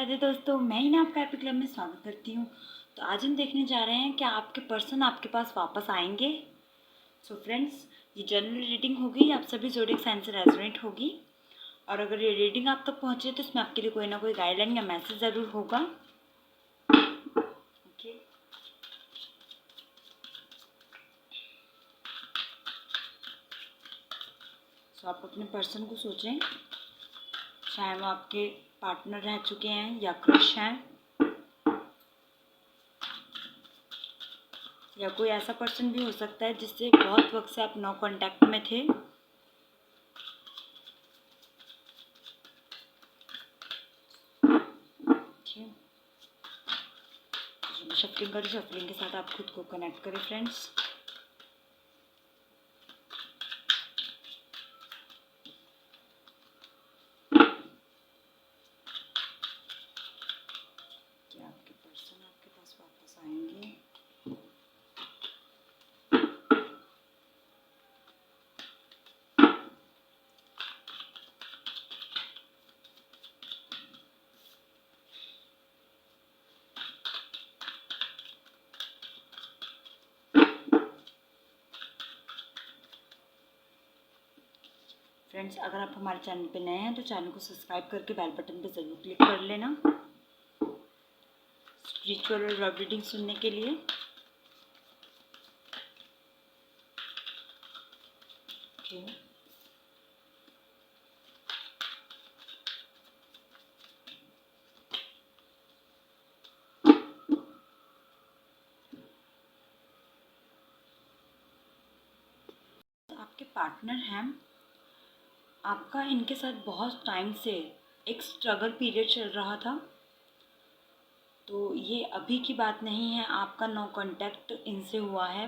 राधे दोस्तों, मैं ही ना आपका हैप्पी क्लब में स्वागत करती हूँ। तो आज हम देखने जा रहे हैं कि आपके पर्सन आपके पास वापस आएंगे। सो फ्रेंड्स, ये जनरल रीडिंग होगी, आप सभी ज़ोडिएक साइन से रेजोनेट होगी। और अगर ये रीडिंग आप तक पहुँचे तो इसमें आपके लिए कोई ना कोई गाइडलाइन या मैसेज ज़रूर होगा। ओके, सो आप अपने पर्सन को सोचें, चाहे वो आपके पार्टनर रह चुके हैं या क्रश हैं, या कोई ऐसा पर्सन भी हो सकता है जिससे बहुत वक्त से आप नो कांटेक्ट में थे। शफलिंग करें, शफलिंग के साथ आप खुद को कनेक्ट करें फ्रेंड्स। क्या आपके पर्सन आपके पास वापस आएंगे? फ्रेंड्स, अगर आप हमारे चैनल पे नए हैं तो चैनल को सब्सक्राइब करके बेल बटन पे ज़रूर क्लिक कर लेना स्पिरिचुअल और लव रीडिंग सुनने के लिए। ओके, आपके पार्टनर हैं, आपका इनके साथ बहुत टाइम से एक स्ट्रगल पीरियड चल रहा था। तो ये अभी की बात नहीं है, आपका नो कांटेक्ट इनसे हुआ है।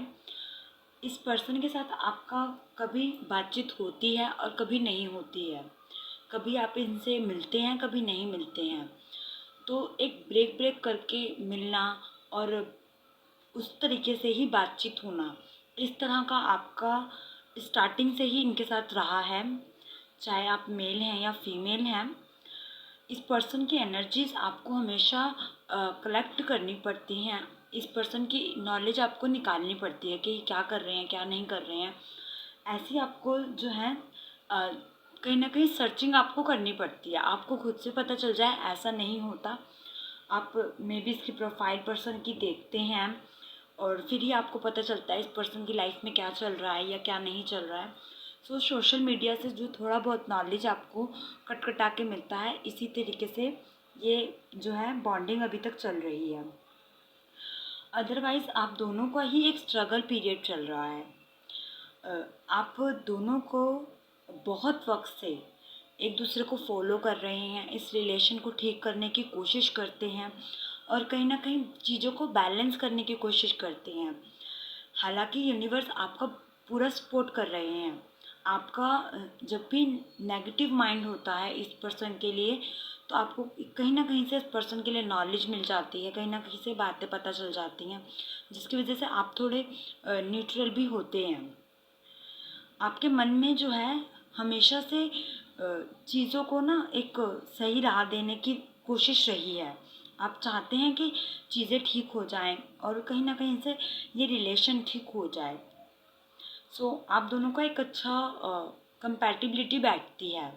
इस पर्सन के साथ आपका कभी बातचीत होती है और कभी नहीं होती है। कभी आप इनसे मिलते हैं, कभी नहीं मिलते हैं। तो एक ब्रेक ब्रेक करके मिलना और उस तरीके से ही बातचीत होना, इस तरह का आपका स्टार्टिंग से ही इनके साथ रहा है। चाहे आप मेल हैं या फीमेल हैं, इस पर्सन की एनर्जीज आपको हमेशा कलेक्ट करनी पड़ती हैं। इस पर्सन की नॉलेज आपको निकालनी पड़ती है कि क्या कर रहे हैं, क्या नहीं कर रहे हैं। ऐसी आपको जो है कहीं ना कहीं सर्चिंग आपको करनी पड़ती है। आपको खुद से पता चल जाए ऐसा नहीं होता। आप मे बी इसकी प्रोफाइल पर्सन की देखते हैं और फिर ही आपको पता चलता है इस पर्सन की लाइफ में क्या चल रहा है या क्या नहीं चल रहा है। सो सोशल मीडिया से जो थोड़ा बहुत नॉलेज आपको कटा के मिलता है, इसी तरीके से ये जो है बॉन्डिंग अभी तक चल रही है। अदरवाइज़ आप दोनों का ही एक स्ट्रगल पीरियड चल रहा है। आप दोनों को बहुत वक्त से एक दूसरे को फॉलो कर रहे हैं, इस रिलेशन को ठीक करने की कोशिश करते हैं और कहीं ना कहीं चीज़ों को बैलेंस करने की कोशिश करते हैं। हालांकि यूनिवर्स आपका पूरा सपोर्ट कर रहे हैं। आपका जब भी नेगेटिव माइंड होता है इस पर्सन के लिए, तो आपको कहीं ना कहीं से इस पर्सन के लिए नॉलेज मिल जाती है, कहीं ना कहीं से बातें पता चल जाती हैं, जिसकी वजह से आप थोड़े न्यूट्रल भी होते हैं। आपके मन में जो है हमेशा से चीज़ों को ना एक सही राह देने की कोशिश रही है। आप चाहते हैं कि चीज़ें ठीक हो जाएं और कहीं ना कहीं से ये रिलेशन ठीक हो जाए। सो आप दोनों का एक अच्छा कंपैटिबिलिटी बैठती है।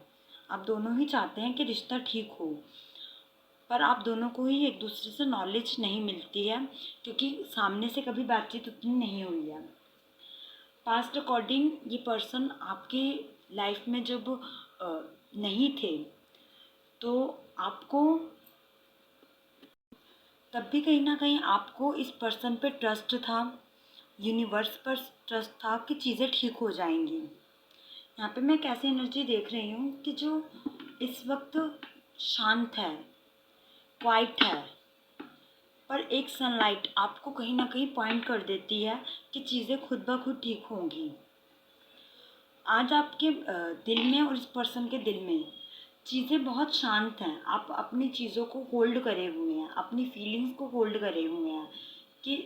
आप दोनों ही चाहते हैं कि रिश्ता ठीक हो, पर आप दोनों को ही एक दूसरे से नॉलेज नहीं मिलती है क्योंकि सामने से कभी बातचीत उतनी नहीं हुई है। पास्ट अकॉर्डिंग ये पर्सन आपकी लाइफ में जब नहीं थे तो आपको तब भी कहीं ना कहीं आपको इस पर्सन पे ट्रस्ट था, यूनिवर्स पर ट्रस्ट था कि चीज़ें ठीक हो जाएंगी। यहाँ पे मैं कैसी एनर्जी देख रही हूँ कि जो इस वक्त शांत है, क्वाइट है, पर एक सनलाइट आपको कहीं ना कहीं पॉइंट कर देती है कि चीज़ें खुद ब खुद ठीक होंगी। आज आपके दिल में और इस पर्सन के दिल में चीज़ें बहुत शांत हैं। आप अपनी चीज़ों को होल्ड करे हुए हैं, अपनी फीलिंग्स को होल्ड करे हुए हैं कि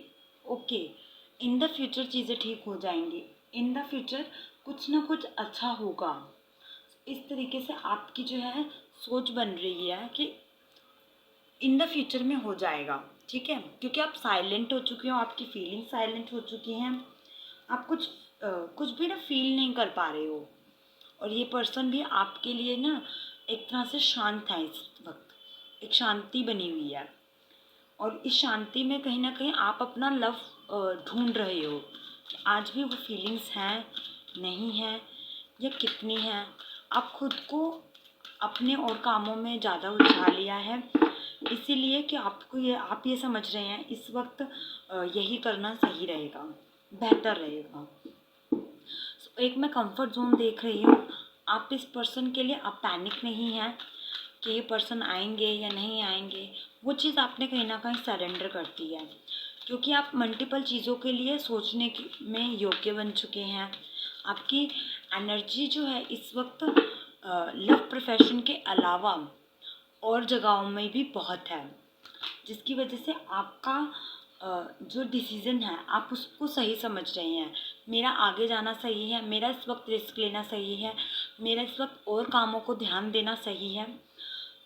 ओके, इन द फ्यूचर चीज़ें ठीक हो जाएंगी, इन द फ्यूचर कुछ ना कुछ अच्छा होगा। इस तरीके से आपकी जो है सोच बन रही है कि इन द फ्यूचर में हो जाएगा, ठीक है, क्योंकि आप साइलेंट हो चुके हो, आपकी फीलिंग साइलेंट हो चुकी हैं, आप कुछ भी ना फील नहीं कर पा रहे हो। और ये पर्सन भी आपके लिए ना एक तरह से शांत है इस वक्त, एक शांति बनी हुई है। और इस शांति में कहीं ना कहीं आप अपना लव ढूंढ रहे हो कि आज भी वो फीलिंग्स हैं, नहीं हैं, या कितनी हैं। आप खुद को अपने और कामों में ज़्यादा उलझा लिया है, इसीलिए कि आप ये समझ रहे हैं इस वक्त यही करना सही रहेगा, बेहतर रहेगा। एक मैं कंफर्ट जोन देख रही हूँ। आप इस पर्सन के लिए आप पैनिक नहीं हैं कि ये पर्सन आएंगे या नहीं आएंगे, वो चीज़ आपने कहीं ना कहीं सरेंडर कर दी है, क्योंकि आप मल्टीपल चीज़ों के लिए सोचने में योग्य बन चुके हैं। आपकी एनर्जी जो है इस वक्त लव प्रोफेशन के अलावा और जगहों में भी बहुत है, जिसकी वजह से आपका जो डिसीज़न है आप उसको सही समझ रहे हैं। मेरा आगे जाना सही है, मेरा इस वक्त रिस्क लेना सही है, मेरा इस वक्त और कामों को ध्यान देना सही है।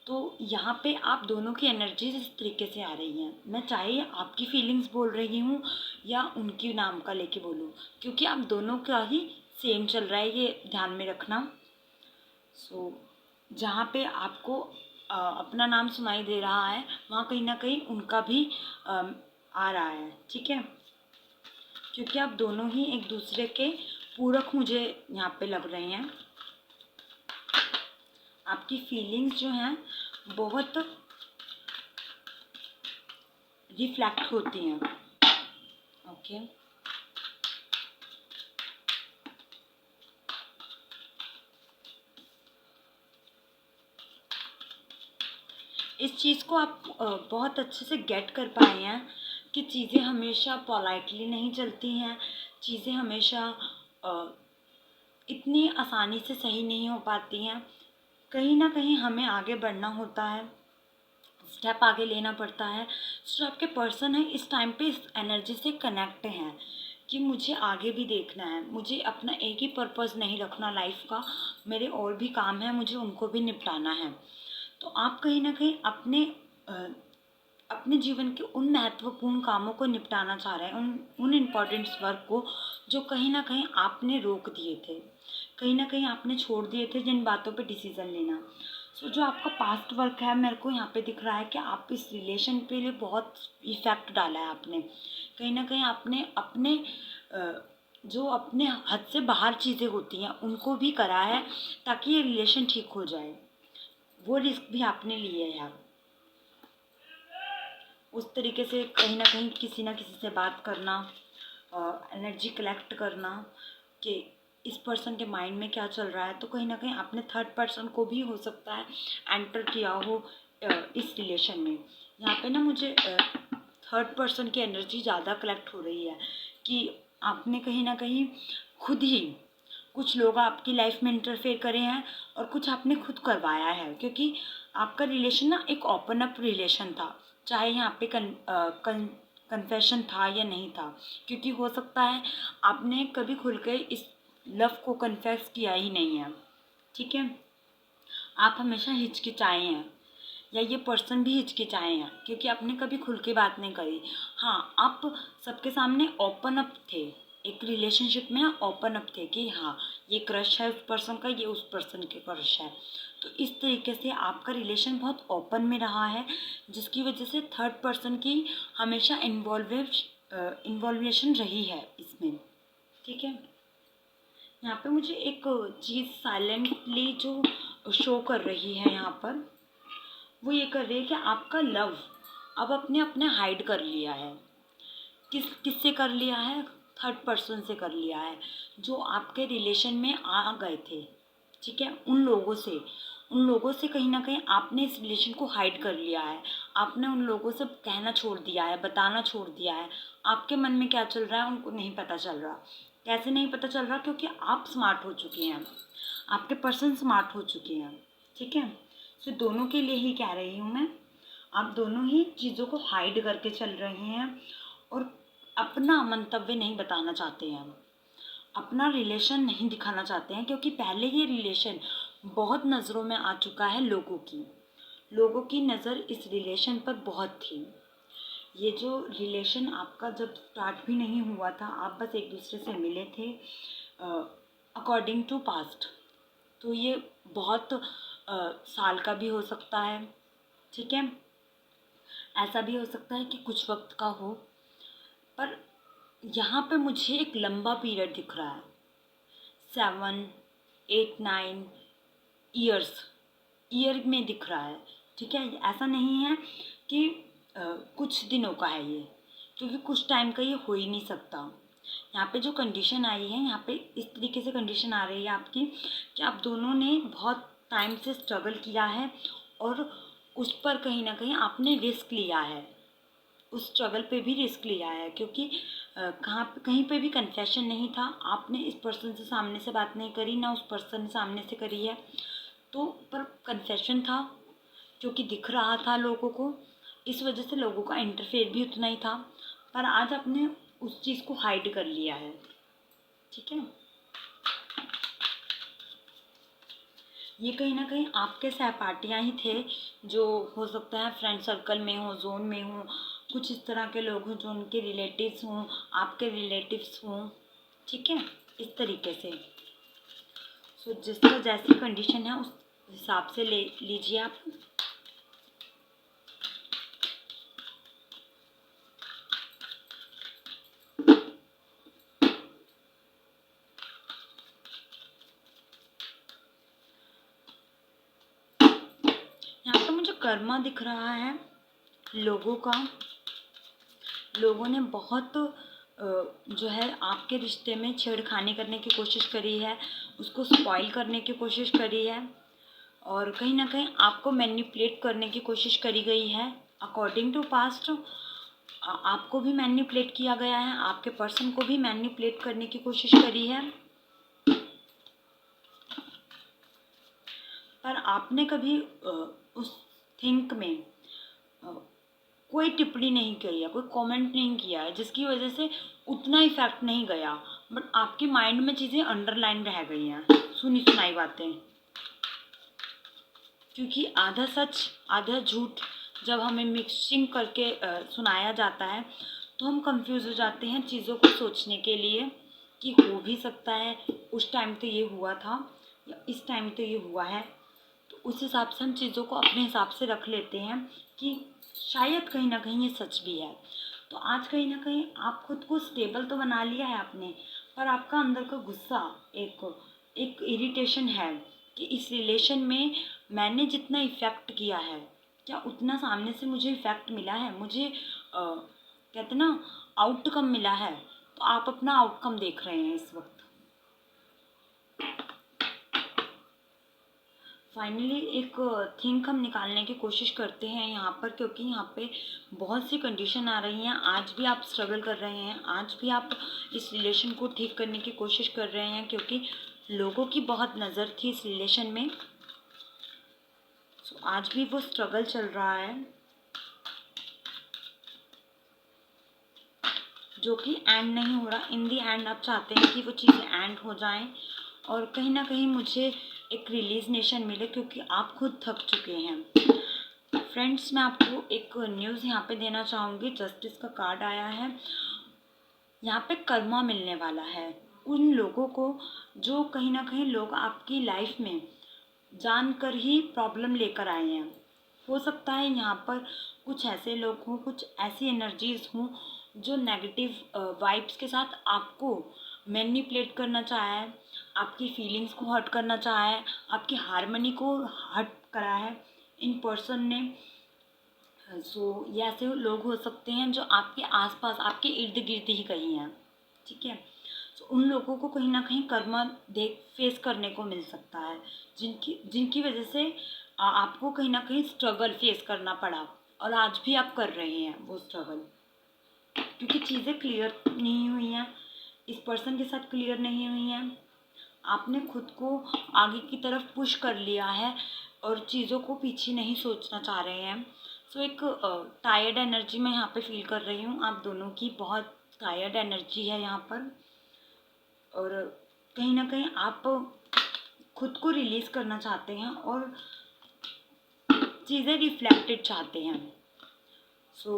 तो यहाँ पे आप दोनों की एनर्जीज इस तरीके से आ रही हैं। मैं चाहे आपकी फीलिंग्स बोल रही हूँ या उनकी नाम का लेके बोलूँ, क्योंकि आप दोनों का ही सेम चल रहा है, ये ध्यान में रखना। जहाँ पे आपको अपना नाम सुनाई दे रहा है, वहाँ कहीं ना कहीं उनका भी आ रहा है, ठीक है, क्योंकि आप दोनों ही एक दूसरे के पूरक मुझे यहाँ पे लग रहे हैं। आपकी फीलिंग्स जो हैं बहुत रिफ्लेक्ट होती हैं, ओके। इस चीज़ को आप बहुत अच्छे से गेट कर पाए हैं कि चीज़ें हमेशा पोलाइटली नहीं चलती हैं, चीज़ें हमेशा इतनी आसानी से सही नहीं हो पाती हैं। कहीं ना कहीं हमें आगे बढ़ना होता है, स्टेप आगे लेना पड़ता है। जो आपके पर्सन है इस टाइम पे इस एनर्जी से कनेक्ट हैं कि मुझे आगे भी देखना है, मुझे अपना एक ही पर्पस नहीं रखना लाइफ का, मेरे और भी काम हैं, मुझे उनको भी निपटाना है। तो आप कहीं ना कहीं अपने जीवन के उन महत्वपूर्ण कामों को निपटाना चाह रहे हैं, उन इम्पोर्टेंट्स वर्क को जो कहीं ना कहीं आपने रोक दिए थे, कहीं ना कहीं आपने छोड़ दिए थे जिन बातों पे डिसीज़न लेना। जो आपका पास्ट वर्क है, मेरे को यहाँ पे दिख रहा है कि आप इस रिलेशन पे लिए बहुत इफ़ेक्ट डाला है आपने। कहीं ना कहीं आपने अपने जो अपने हद से बाहर चीज़ें होती हैं उनको भी करा है ताकि ये रिलेशन ठीक हो जाए। वो रिस्क भी आपने लिए है यार। उस तरीके से कहीं ना कहीं किसी ना किसी से बात करना, एनर्जी कलेक्ट करना कि इस पर्सन के माइंड में क्या चल रहा है। तो कहीं ना कहीं आपने थर्ड पर्सन को भी हो सकता है एंटर किया हो इस रिलेशन में। यहाँ पे ना मुझे थर्ड पर्सन की एनर्जी ज़्यादा कलेक्ट हो रही है कि आपने कहीं ना कहीं खुद ही, कुछ लोग आपकी लाइफ में इंटरफेयर करे हैं और कुछ आपने खुद करवाया है, क्योंकि आपका रिलेशन ना एक ओपन अप रिलेशन था, चाहे यहाँ पे कन्फेशन था या नहीं था। क्योंकि हो सकता है आपने कभी खुल के इस लव को कन्फेस किया ही नहीं है, ठीक है, आप हमेशा हिचकिचाए हैं या ये पर्सन भी हिचकिचाए हैं क्योंकि आपने कभी खुल के बात नहीं करी। हाँ, आप सबके सामने ओपन अप थे, एक रिलेशनशिप में ना ओपन अप थे कि हाँ ये क्रश है उस पर्सन का, ये उस पर्सन के क्रश है। तो इस तरीके से आपका रिलेशन बहुत ओपन में रहा है, जिसकी वजह से थर्ड पर्सन की हमेशा इन्वॉल्वेशन रही है इसमें, ठीक है। यहाँ पे मुझे एक चीज़ साइलेंटली जो शो कर रही है यहाँ पर, वो ये कर रही है कि आपका लव अब अपने अपने हाइड कर लिया है। किससे कर लिया है? थर्ड पर्सन से कर लिया है, जो आपके रिलेशन में आ गए थे, ठीक है। उन लोगों से कहीं ना कहीं आपने इस रिलेशन को हाइड कर लिया है। आपने उन लोगों से कहना छोड़ दिया है, बताना छोड़ दिया है। आपके मन में क्या चल रहा है उनको नहीं पता चल रहा। कैसे नहीं पता चल रहा? क्योंकि आप स्मार्ट हो चुके हैं, आपके पर्सन स्मार्ट हो चुके हैं, ठीक है। दोनों के लिए ही कह रही हूँ मैं, आप दोनों ही चीज़ों को हाइड करके चल रहे हैं और अपना मंतव्य नहीं बताना चाहते हैं, अपना रिलेशन नहीं दिखाना चाहते हैं, क्योंकि पहले ही रिलेशन बहुत नज़रों में आ चुका है लोगों की। लोगों की नज़र इस रिलेशन पर बहुत थी। ये जो रिलेशन आपका जब स्टार्ट भी नहीं हुआ था, आप बस एक दूसरे से मिले थे अकॉर्डिंग टू पास्ट, तो ये बहुत साल का भी हो सकता है, ठीक है। ऐसा भी हो सकता है कि कुछ वक्त का हो, पर यहाँ पे मुझे एक लंबा पीरियड दिख रहा है, 7, 8, 9 ईयर्स, ईयर में दिख रहा है, ठीक है। ऐसा नहीं है कि कुछ दिनों का है ये, क्योंकि कुछ टाइम का ये हो ही नहीं सकता। यहाँ पे जो कंडीशन आई है, यहाँ पे इस तरीके से कंडीशन आ रही है आपकी कि आप दोनों ने बहुत टाइम से स्ट्रगल किया है और उस पर कहीं ना कहीं आपने रिस्क लिया है, उस स्ट्रगल पे भी रिस्क लिया है, क्योंकि कहीं पे भी कन्फेशन नहीं था। आपने इस पर्सन से सामने से बात नहीं करी, ना उस पर्सन ने सामने से करी है, तो पर कन्फेशन था क्योंकि दिख रहा था लोगों को, इस वजह से लोगों का इंटरफेयर भी उतना ही था। पर आज आपने उस चीज़ को हाइड कर लिया है, ठीक है। ये कहीं ना कहीं आपके सहपाठियाँ ही थे, जो हो सकता है फ्रेंड सर्कल में हो, जोन में हो, कुछ इस तरह के लोग हों जो उनके रिलेटिव्स हों, आपके रिलेटिव्स हों, ठीक है, इस तरीके से। सो जिस तरह जैसी कंडीशन है उस हिसाब से ले लीजिए आप। यहाँ पे मुझे कर्मा दिख रहा है लोगों का। लोगों ने बहुत जो है आपके रिश्ते में छेड़खानी करने की कोशिश करी है, उसको स्पॉइल करने की कोशिश करी है, और कहीं ना कहीं आपको मैनिपुलेट करने की कोशिश करी गई है। अकॉर्डिंग टू पास्ट आपको भी मैनिपुलेट किया गया है, आपके पर्सन को भी मैनिपुलेट करने की कोशिश करी है, पर आपने कभी उस थिंक में कोई टिप्पणी नहीं करी है, कोई कमेंट नहीं किया है, जिसकी वजह से उतना इफेक्ट नहीं गया, बट आपके माइंड में चीज़ें अंडरलाइन रह गई हैं, सुनी सुनाई बातें। क्योंकि आधा सच आधा झूठ जब हमें मिक्सिंग करके सुनाया जाता है, तो हम कंफ्यूज हो जाते हैं चीज़ों को सोचने के लिए कि हो भी सकता है उस टाइम तो ये हुआ था या इस टाइम तो ये हुआ है, तो उस हिसाब से हम चीज़ों को अपने हिसाब से रख लेते हैं कि शायद कहीं ना कहीं ये सच भी है। तो आज कहीं ना कहीं आप खुद को स्टेबल तो बना लिया है आपने, पर आपका अंदर का गुस्सा, एक एक इरिटेशन है कि इस रिलेशन में मैंने जितना इफ़ेक्ट किया है, क्या उतना सामने से मुझे इफ़ेक्ट मिला है, मुझे कहते ना आउटकम मिला है। तो आप अपना आउटकम देख रहे हैं इस वक्त। फाइनली एक थिंक हम निकालने की कोशिश करते हैं यहाँ पर, क्योंकि यहाँ पे बहुत सी कंडीशन आ रही हैं। आज भी आप स्ट्रगल कर रहे हैं, आज भी आप इस रिलेशन को ठीक करने की कोशिश कर रहे हैं, क्योंकि लोगों की बहुत नज़र थी इस रिलेशन में। सो आज भी वो स्ट्रगल चल रहा है, जो कि एंड नहीं हो रहा। इन दी एंड आप चाहते हैं कि वो चीज़ें एंड हो जाएं, और कहीं ना कहीं मुझे एक रिलीजनेशन मिले, क्योंकि आप खुद थक चुके हैं। फ्रेंड्स, मैं आपको एक न्यूज़ यहाँ पे देना चाहूँगी। जस्टिस का कार्ड आया है, यहाँ पे कर्मा मिलने वाला है उन लोगों को जो कहीं ना कहीं लोग आपकी लाइफ में जानकर ही प्रॉब्लम लेकर आए हैं। हो सकता है यहाँ पर कुछ ऐसे लोग हों, कुछ ऐसी एनर्जीज हों जो नेगेटिव वाइब्स के साथ आपको मैनिपुलेट करना चाहा है, आपकी फीलिंग्स को हर्ट करना चाहा है, आपकी हारमोनी को हर्ट करा है इन पर्सन ने। सो ये ऐसे लोग हो सकते हैं जो आपके आसपास, आपके इर्द गिर्द ही कहीं हैं, ठीक है। तो उन लोगों को कहीं ना कहीं कर्मा देख फेस करने को मिल सकता है, जिनकी जिनकी वजह से आपको कहीं ना कहीं स्ट्रगल फेस करना पड़ा, और आज भी आप कर रहे हैं वो स्ट्रगल, क्योंकि चीज़ें क्लियर नहीं हुई हैं, इस पर्सन के साथ क्लियर नहीं हुई हैं। आपने खुद को आगे की तरफ पुश कर लिया है और चीज़ों को पीछे नहीं सोचना चाह रहे हैं। सो एक टायर्ड एनर्जी मैं यहाँ पे फील कर रही हूँ, आप दोनों की बहुत टायर्ड एनर्जी है यहाँ पर, और कहीं ना कहीं आप खुद को रिलीज़ करना चाहते हैं और चीज़ें रिफ्लेक्टेड चाहते हैं। सो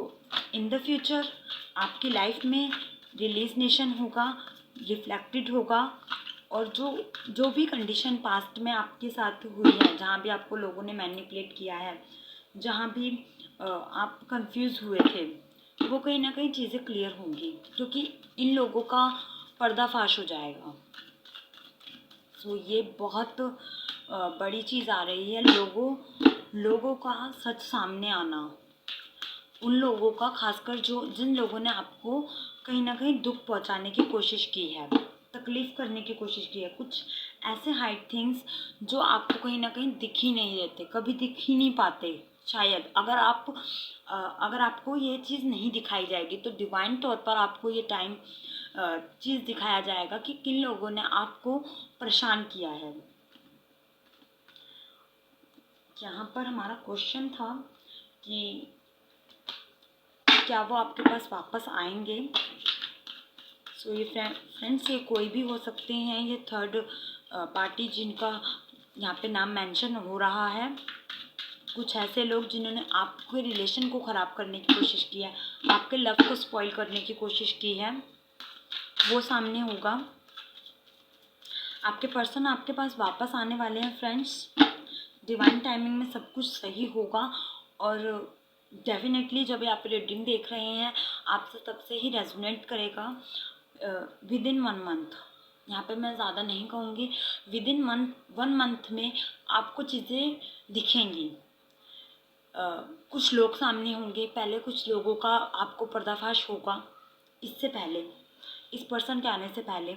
इन द फ्यूचर आपकी लाइफ में रिलीजनेशन होगा, रिफ्लेक्टेड होगा, और जो भी कंडीशन पास्ट में आपके साथ हुई है, जहाँ भी आपको लोगों ने मैनिपुलेट किया है, जहाँ भी आप कंफ्यूज हुए थे, वो कहीं ना कहीं चीज़ें क्लियर होंगी, क्योंकि इन लोगों का पर्दाफाश हो जाएगा। सो ये बहुत बड़ी चीज़ आ रही है, लोगों का सच सामने आना, उन लोगों का, खासकर जिन लोगों ने आपको कहीं ना कहीं दुख पहुंचाने की कोशिश की है, तकलीफ़ करने की कोशिश की है, कुछ ऐसे हाइड थिंग्स जो आपको कहीं ना कहीं दिख ही नहीं देते, कभी दिख ही नहीं पाते। शायद अगर आपको ये चीज़ नहीं दिखाई जाएगी तो डिवाइन तौर पर आपको ये टाइम चीज़ दिखाया जाएगा कि किन लोगों ने आपको परेशान किया है। यहाँ पर हमारा क्वेश्चन था कि क्या वो आपके पास वापस आएंगे। सो ये फ्रेंड्स, ये कोई भी हो सकते हैं, ये थर्ड पार्टी जिनका यहाँ पे नाम मेंशन हो रहा है, कुछ ऐसे लोग जिन्होंने आपके रिलेशन को ख़राब करने की कोशिश की है, आपके लव को स्पॉइल करने की कोशिश की है, वो सामने होगा। आपके पर्सन आपके पास वापस आने वाले हैं फ्रेंड्स। डिवाइन टाइमिंग में सब कुछ सही होगा, और डेफिनेटली जब आप रीडिंग देख रहे हैं आपसे तब से ही रेजोनेट करेगा। विद इन 1 मंथ, यहाँ पे मैं ज़्यादा नहीं कहूँगी, विद इन 1 मंथ में आपको चीज़ें दिखेंगी। कुछ लोग सामने होंगे, पहले कुछ लोगों का आपको पर्दाफाश होगा। इससे पहले, इस पर्सन के आने से पहले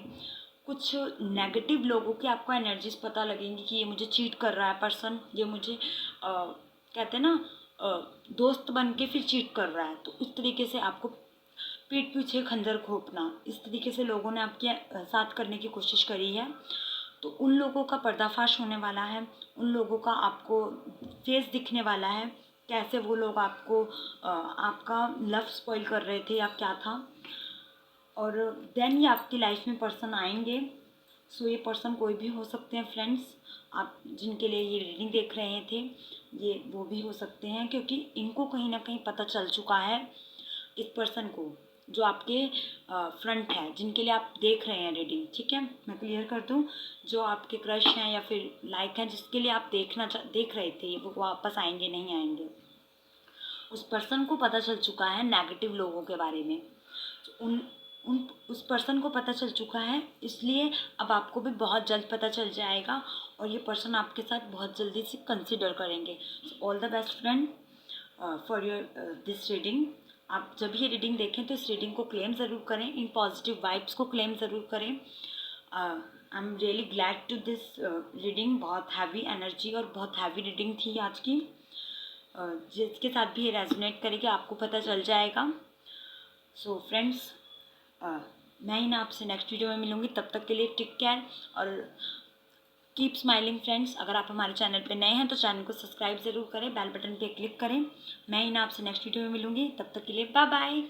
कुछ नेगेटिव लोगों की आपको एनर्जीज पता लगेंगी कि ये मुझे चीट कर रहा है पर्सन, ये मुझे कहते हैं ना दोस्त बन के फिर चीट कर रहा है। तो उस तरीके से आपको पीठ पीछे खंजर घोंपना, इस तरीके से लोगों ने आपके साथ करने की कोशिश करी है। तो उन लोगों का पर्दाफाश होने वाला है, उन लोगों का आपको फेस दिखने वाला है, कैसे वो लोग आपको आपका लव स्पॉइल कर रहे थे या क्या था। और देन ये आपकी लाइफ में पर्सन आएंगे। सो ये पर्सन कोई भी हो सकते हैं फ्रेंड्स, आप जिनके लिए ये रीडिंग देख रहे थे, ये वो भी हो सकते हैं, क्योंकि इनको कहीं ना कहीं पता चल चुका है, इस पर्सन को, जो आपके फ्रंट है, जिनके लिए आप देख रहे हैं रीडिंग। ठीक है, मैं क्लियर कर दूं, जो आपके क्रश हैं या फिर लाइक हैं, जिसके लिए आप देख रहे थे, वो वापस आएंगे नहीं आएंगे, उस पर्सन को पता चल चुका है नेगेटिव लोगों के बारे में। उस पर्सन को पता चल चुका है, इसलिए अब आपको भी बहुत जल्द पता चल जाएगा, और ये पर्सन आपके साथ बहुत जल्दी से कंसिडर करेंगे। All the best friend for your this reading. आप जब ये रीडिंग देखें तो इस रीडिंग को क्लेम ज़रूर करें, इन पॉजिटिव वाइब्स को क्लेम ज़रूर करें। I am really glad to this reading. बहुत हैवी एनर्जी और बहुत हैवी रीडिंग थी आज की। जिसके साथ भी ये रेजोनेट करेगी आपको पता चल जाएगा। सो फ्रेंड्स, मैं ही ना आपसे नेक्स्ट वीडियो में मिलूँगी, तब तक के लिए टेक केयर और कीप स्माइलिंग फ्रेंड्स। अगर आप हमारे चैनल पे नए हैं तो चैनल को सब्सक्राइब ज़रूर करें, बेल बटन पे क्लिक करें। मैं ही ना आपसे नेक्स्ट वीडियो में मिलूँगी, तब तक के लिए बाय बाय।